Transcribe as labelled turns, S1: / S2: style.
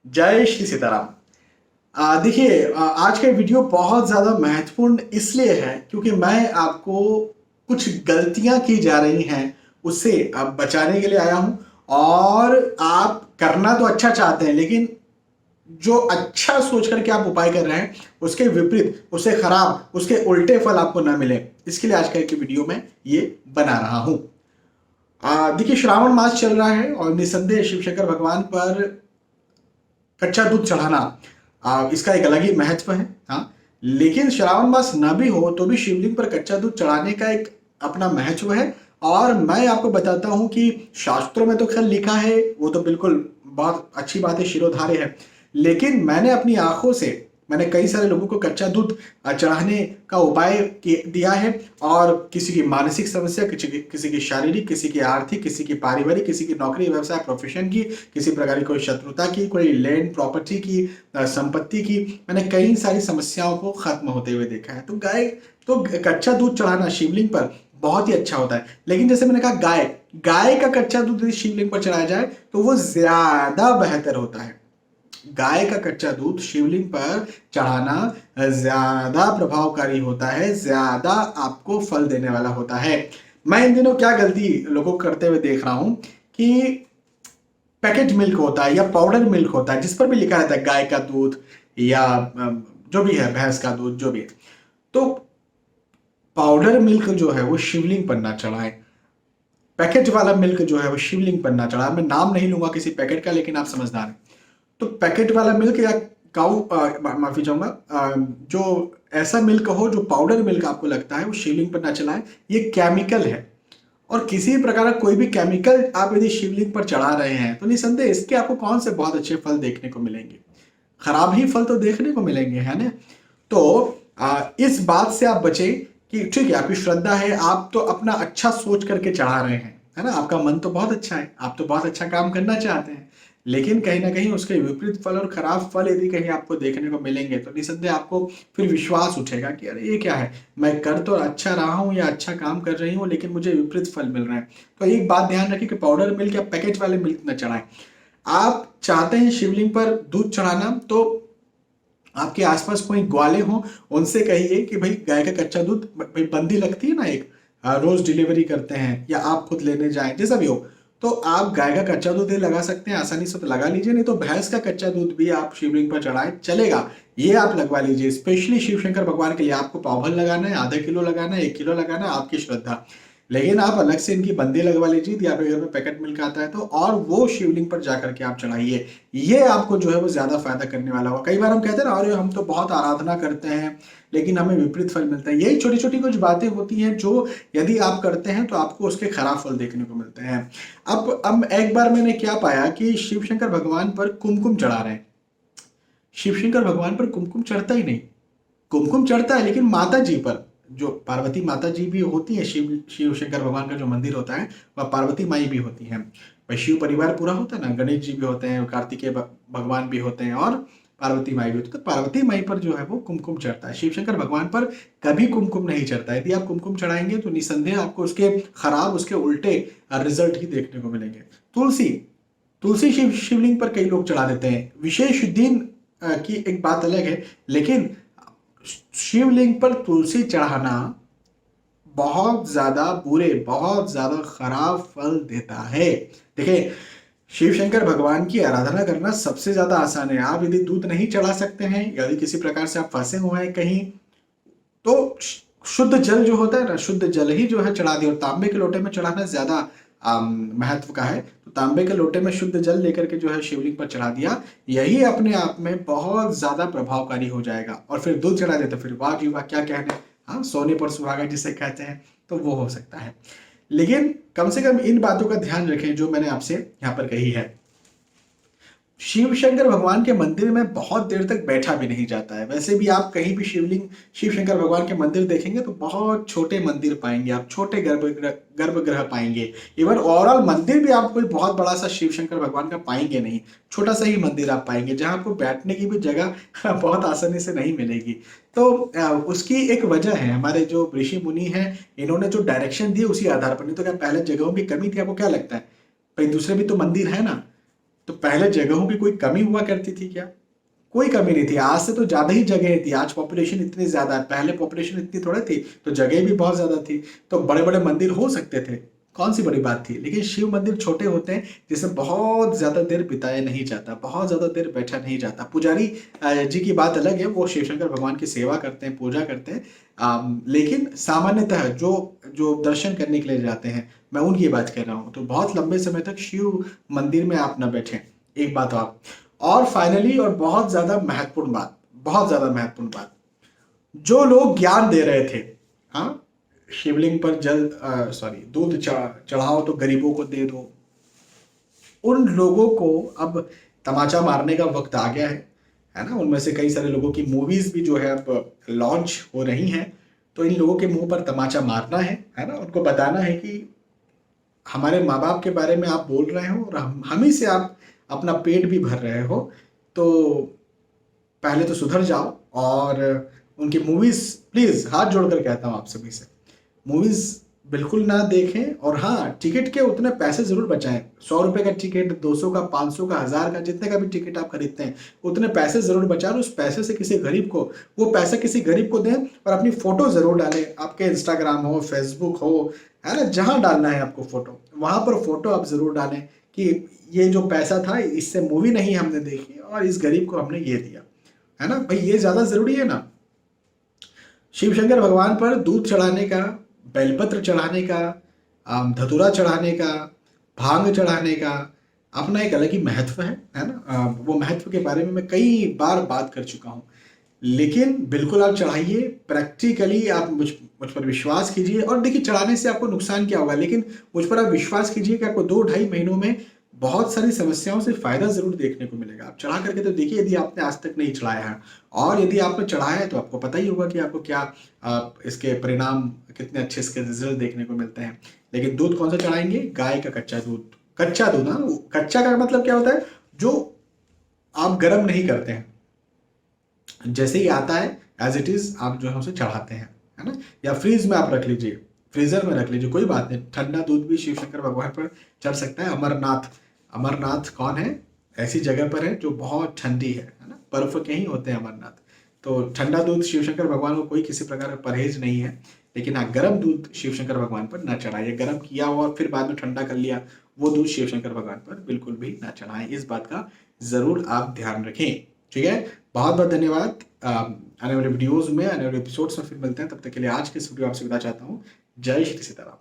S1: जय श्री सीताराम। देखिए, आज का वीडियो बहुत ज़्यादा महत्वपूर्ण इसलिए है क्योंकि मैं आपको कुछ गलतियां की जा रही हैं उससे बचाने के लिए आया हूं। और आप करना तो अच्छा चाहते हैं, लेकिन जो अच्छा सोच करके आप उपाय कर रहे हैं उसके विपरीत, उससे खराब, उसके उल्टे फल आपको ना मिले, इसके लिए आज का एक वीडियो में ये बना रहा हूं। देखिए, श्रावण मास चल रहा है और निसंदेह शिव शंकर भगवान पर कच्चा दूध चढ़ाना, इसका एक अलग ही महत्व है। हाँ, लेकिन श्रावण मास न भी हो तो भी शिवलिंग पर कच्चा दूध चढ़ाने का एक अपना महत्व है। और मैं आपको बताता हूं कि शास्त्रों में तो खैर लिखा है, वो तो बिल्कुल बहुत अच्छी बात है, शिरोधार्य है। लेकिन मैंने अपनी आंखों से मैंने कई सारे लोगों को कच्चा दूध चढ़ाने का उपाय दिया है। और किसी की मानसिक समस्या, किसी की शारीरिक, किसी की आर्थिक, किसी की पारिवारिक, किसी की नौकरी व्यवसाय प्रोफेशन की, किसी प्रकार की कोई शत्रुता की, कोई लैंड प्रॉपर्टी की, संपत्ति की, मैंने कई सारी समस्याओं को खत्म होते हुए देखा है। तो कच्चा दूध चढ़ाना शिवलिंग पर बहुत ही अच्छा होता है। लेकिन जैसे मैंने कहा, गाय गाय का कच्चा दूध यदि शिवलिंग पर चढ़ाया जाए तो वो ज्यादा बेहतर होता है। गाय का कच्चा दूध शिवलिंग पर चढ़ाना ज्यादा प्रभावकारी होता है, ज्यादा आपको फल देने वाला होता है। मैं इन दिनों क्या गलती लोगों को करते हुए देख रहा हूं कि पैकेट मिल्क होता है या पाउडर मिल्क होता है, जिस पर भी लिखा रहता है गाय का दूध या जो भी है, भैंस का दूध, जो भी है, तो पाउडर मिल्क जो है वो शिवलिंग पर ना चढ़ाए। पैकेट वाला मिल्क जो है वो शिवलिंग पर ना चढ़ाए। मैं नाम नहीं लूंगा किसी पैकेट का, लेकिन आप समझदार हैं। तो पैकेट वाला मिल्क या काऊ माफी चाहूंगा, जो ऐसा मिल्क हो, जो पाउडर मिल्क आपको लगता है, वो शिवलिंग पर ना चलाएं। ये केमिकल है, और किसी प्रकार का कोई भी केमिकल आप यदि शिवलिंग पर चढ़ा रहे हैं तो निसंदेह इसके आपको कौन से बहुत अच्छे फल देखने को मिलेंगे? खराब ही फल तो देखने को मिलेंगे, है ना? तो इस बात से आप बचें कि ठीक है, आपकी श्रद्धा है, आप तो अपना अच्छा सोच करके चढ़ा रहे हैं, है ना? आपका मन तो बहुत अच्छा है, आप तो बहुत अच्छा काम करना चाहते हैं। लेकिन कहीं ना कहीं उसके विपरीत फल और खराब फल यदि कहीं आपको देखने को मिलेंगे तो निसंदेह आपको फिर विश्वास उठेगा कि अरे ये क्या है, मैं कर तो अच्छा रहा हूँ या अच्छा काम कर रही हूँ, लेकिन मुझे विपरीत फल मिल रहे हैं। तो एक बात ध्यान रखिए कि पाउडर मिल्क या पैकेट वाले मिल्क न चढ़ाएं। आप चाहते हैं शिवलिंग पर दूध चढ़ाना, तो आपके आसपास कोई ग्वाले हों, उनसे कहिए कि भाई गाय का कच्चा दूध, भाई बंदी लगती है ना एक, रोज डिलीवरी करते हैं या आप खुद लेने जाएं, जैसा भी हो, तो आप गाय का कच्चा दूध ही लगा सकते हैं, आसानी से तो लगा लीजिए। नहीं तो भैंस का कच्चा दूध भी आप शिवलिंग पर चढ़ाएं, चलेगा, ये आप लगवा लीजिए। स्पेशली शिव शंकर भगवान के लिए आपको पाव भर लगाना है, आधा किलो लगाना है, 1 किलो लगाना है, आपकी श्रद्धा। लेकिन आप अलग से इनकी बंदी लगवा लीजिए, या आपके घर में पैकेट मिल्क आता है तो, और वो शिवलिंग पर जाकर के आप चढ़ाइए। ये आपको जो है वो ज्यादा फायदा करने वाला होगा। कई बार हम कहते हैं ना, अरे हम तो बहुत आराधना करते हैं लेकिन हमें विपरीत फल मिलता है। यही छोटी छोटी कुछ बातें होती हैं जो यदि आप करते हैं तो आपको उसके खराब फल देखने को मिलते हैं। अब एक बार मैंने क्या पाया कि शिव शंकर भगवान पर कुमकुम चढ़ा रहे हैं। शिव शंकर भगवान पर कुमकुम चढ़ता ही नहीं। कुमकुम चढ़ता है लेकिन माता जी पर, जो पार्वती माता जी भी होती है, शिव शिव शंकर भगवान का जो मंदिर होता है वह पार्वती माई भी होती है। भाई शिव परिवार पूरा होता है ना, गणेश जी भी होते हैं, कार्तिकेय भगवान भी होते हैं, और पार्वती माई भी होती है। तो पार्वती माई पर जो है वो कुमकुम चढ़ता है, शिव शंकर भगवान पर कभी कुमकुम नहीं चढ़ता है। यदि आप कुमकुम चढ़ाएंगे तो निसंदेह आपको उसके खराब, उसके उल्टे रिजल्ट ही देखने को मिलेंगे। तुलसी तुलसी शिवलिंग पर कई लोग चढ़ा देते हैं, विशेष दिन की एक बात अलग है, लेकिन शिवलिंग पर तुलसी चढ़ाना बहुत ज्यादा बुरे, बहुत ज्यादा खराब फल देता है। देखिए, शिव शंकर भगवान की आराधना करना सबसे ज्यादा आसान है। आप यदि दूध नहीं चढ़ा सकते हैं, यदि किसी प्रकार से आप फंसे हुए हैं कहीं, तो शुद्ध जल जो होता है ना, शुद्ध जल ही जो है चढ़ा दिया। और तांबे के लोटे में चढ़ाना ज्यादा महत्व का है। तो तांबे के लोटे में शुद्ध जल लेकर के जो है शिवलिंग पर चढ़ा दिया, यही अपने आप में बहुत ज्यादा प्रभावकारी हो जाएगा। और फिर दूध चढ़ा दे तो फिर वाह जी वाह, क्या कहने, हाँ, सोने पर सुहागा जिसे कहते हैं, तो वो हो सकता है। लेकिन कम से कम इन बातों का ध्यान रखें जो मैंने आपसे यहाँ पर कही है। शिव शंकर भगवान के मंदिर में बहुत देर तक बैठा भी नहीं जाता है। वैसे भी आप कहीं भी शिव शंकर भगवान के मंदिर देखेंगे तो बहुत छोटे मंदिर पाएंगे, आप छोटे गर्भगृह पाएंगे। इवन ओवरऑल मंदिर भी आप कोई बहुत बड़ा सा शिव शंकर भगवान का पाएंगे नहीं, छोटा सा ही मंदिर आप पाएंगे जहां आपको बैठने की भी जगह बहुत आसानी से नहीं मिलेगी। तो उसकी एक वजह है, हमारे जो ऋषि मुनि हैं इन्होंने जो डायरेक्शन दी उसी आधार पर। नहीं तो क्या पहले जगहों की कमी थी? आपको क्या लगता है? भाई दूसरे भी तो मंदिर है ना। तो पहले जगहों की कोई कमी हुआ करती थी क्या? कोई कमी नहीं थी। आज से तो ज्यादा ही जगह थी। आज पॉपुलेशन इतनी ज्यादा है, पहले पॉपुलेशन इतनी थोड़ी थी, तो जगह भी बहुत ज्यादा थी। तो बड़े बड़े मंदिर हो सकते थे, कौन सी बड़ी बात थी। लेकिन शिव मंदिर छोटे होते हैं जिसमें बहुत ज्यादा देर बिताया नहीं जाता, बहुत ज्यादा देर बैठा नहीं जाता। पुजारी जी की बात अलग है, वो शिव शंकर भगवान की सेवा करते हैं, पूजा करते हैं। लेकिन सामान्यतः जो जो दर्शन करने के लिए जाते हैं, मैं उनकी बात कर रहा हूँ, तो बहुत लंबे समय तक शिव मंदिर में आप न बैठें। एक बात और फाइनली, और बहुत ज्यादा महत्वपूर्ण बात, बहुत ज्यादा महत्वपूर्ण बात, जो लोग ज्ञान दे रहे थे, हाँ, शिवलिंग पर जल सॉरी दूध चढ़ाओ तो गरीबों को दे दो, उन लोगों को अब तमाचा मारने का वक्त आ गया है ना। उनमें से कई सारे लोगों की मूवीज भी जो है अब लॉन्च हो रही हैं। तो इन लोगों के मुंह पर तमाचा मारना है ना। उनको बताना है कि हमारे माँ बाप के बारे में आप बोल रहे हो और हम ही से आप अपना पेट भी भर रहे हो, तो पहले तो सुधर जाओ। और उनकी मूवीज, प्लीज हाथ जोड़कर कहता हूँ आप सभी से, मूवीज बिल्कुल ना देखें। और हाँ, टिकट के उतने पैसे जरूर बचाएं। 100 रुपए का टिकट, 200 का, 500 का, 1000 का, जितने का भी टिकट आप खरीदते हैं, उतने पैसे जरूर बचाएं। उस पैसे से किसी गरीब को, वो पैसा किसी गरीब को दें, और अपनी फोटो जरूर डालें। आपके इंस्टाग्राम हो, फेसबुक हो, है ना, जहां डालना है आपको फोटो, वहां पर फोटो आप जरूर डालें कि ये जो पैसा था, इससे मूवी नहीं हमने देखी और इस गरीब को हमने ये दिया, है ना भाई। ये ज्यादा जरूरी है ना। शिव शंकर भगवान पर दूध चढ़ाने का, बेलपत्र चढ़ाने का, धतूरा चढ़ाने का, भांग चढ़ाने का अपना एक अलग ही महत्व है ना। वो महत्व के बारे में मैं कई बार बात कर चुका हूँ। लेकिन बिल्कुल आप चढ़ाइए, प्रैक्टिकली आप मुझ पर विश्वास कीजिए। और देखिए, चढ़ाने से आपको नुकसान क्या होगा, लेकिन मुझ पर आप विश्वास कीजिए कि आपको 2-2.5 महीनों में बहुत सारी समस्याओं से फायदा जरूर देखने को मिलेगा। आप चढ़ा करके तो देखिए, यदि आपने आज तक नहीं चढ़ाया है, और यदि आपने चढ़ाया है तो आपको पता ही होगा कि आपको क्या इसके परिणाम, कितने अच्छे इसके रिजल्ट देखने को मिलते हैं। लेकिन दूध कौन सा चढ़ाएंगे? गाय का कच्चा दूध। कच्चा दूध, हाँ, कच्चा का मतलब क्या होता है? जो आप गर्म नहीं करते हैं, जैसे ही आता है एज इट इज आप जो है उसे चढ़ाते हैं, है ना। या फ्रीज में आप रख लीजिए, फ्रीजर में रख लीजिए, कोई बात नहीं। ठंडा दूध भी शिव शंकर भगवान पर चढ़ सकता है। अमरनाथ, अमरनाथ कौन है? ऐसी जगह पर है जो बहुत ठंडी है ना। बर्फ के ही होते हैं अमरनाथ। तो ठंडा दूध शिव शंकर भगवान को कोई किसी प्रकार का परहेज नहीं है। लेकिन हाँ, गर्म दूध शिव शंकर भगवान पर ना चढ़ाइए। गर्म किया हुआ और फिर बाद में ठंडा कर लिया, वो दूध शिव शंकर भगवान पर बिल्कुल भी ना चढ़ाएं। इस बात का जरूर आप ध्यान रखें, ठीक है। बहुत बहुत धन्यवाद। आने वाले वीडियोस में, आने वाले एपिसोड्स में फिर मिलते हैं। तब तक के लिए आज के इस वीडियो आपसे विदा चाहता हूँ। जय श्री सीताराम।